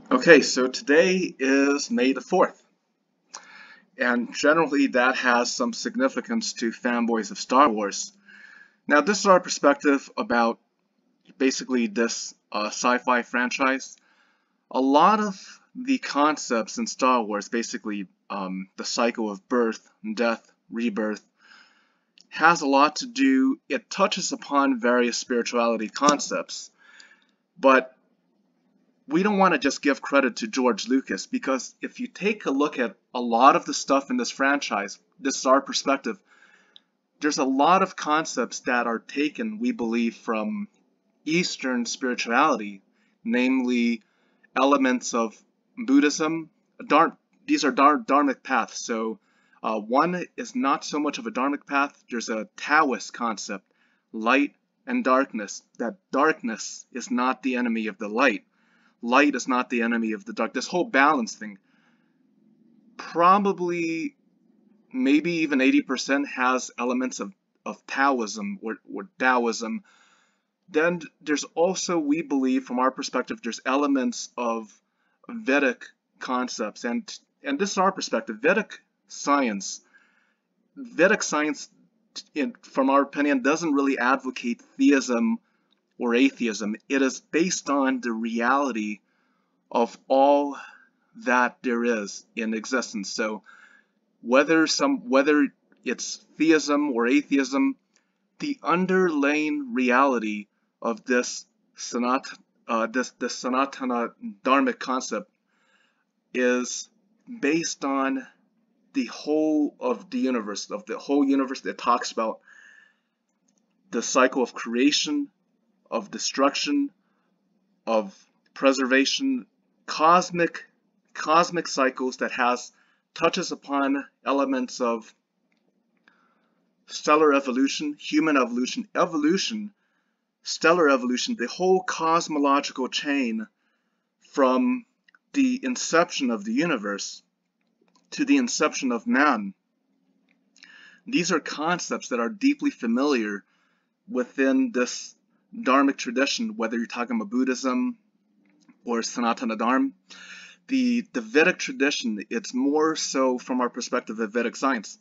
Okay, so today is May the 4th, and generally that has some significance to fanboys of Star Wars. Now, this is our perspective about basically this sci-fi franchise. A lot of the concepts in Star Wars, basically the cycle of birth, death, rebirth, has a lot to do, it touches upon various spirituality concepts, but we don't want to just give credit to George Lucas, because if you take a look at a lot of the stuff in this franchise, this is our perspective, there's a lot of concepts that are taken, we believe, from Eastern spirituality, namely elements of Buddhism. These are Dharmic paths. So one is not so much of a Dharmic path. There's a Taoist concept, light and darkness, that darkness is not the enemy of the light. Light is not the enemy of the dark. This whole balance thing, probably maybe even 80% has elements of Taoism or Taoism. Then there's also, we believe, from our perspective, there's elements of Vedic concepts. And this is our perspective. Vedic science, from our opinion, doesn't really advocate theism or atheism. It is based on the reality of all that there is in existence. So whether it's theism or atheism, the underlying reality of this Sanatana Dharmic concept is based on the whole of the universe, that talks about the cycle of creation, of destruction, of preservation, cosmic cycles that touches upon elements of stellar evolution, human evolution, stellar evolution, the whole cosmological chain from the inception of the universe to the inception of man. These are concepts that are deeply familiar within this Dharmic tradition, whether you're talking about Buddhism or Sanatana Dharma. The Vedic tradition, it's more so from our perspective of Vedic science.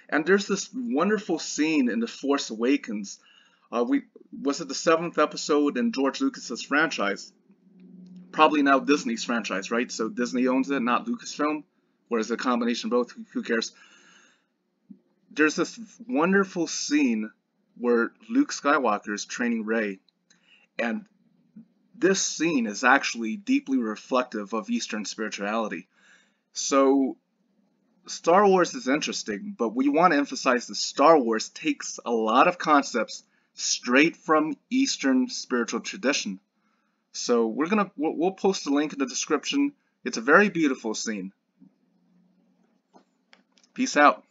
And there's this wonderful scene in The Force Awakens. Was it the 7th episode in George Lucas's franchise? Probably now Disney's franchise, right? So Disney owns it, not Lucasfilm, or is it a combination of both? Who cares? There's this wonderful scene where Luke Skywalker is training Rey, and this scene is actually deeply reflective of Eastern spirituality. So Star Wars is interesting, but we want to emphasize that Star Wars takes a lot of concepts straight from Eastern spiritual tradition. So we'll post a link in the description. It's a very beautiful scene. Peace out.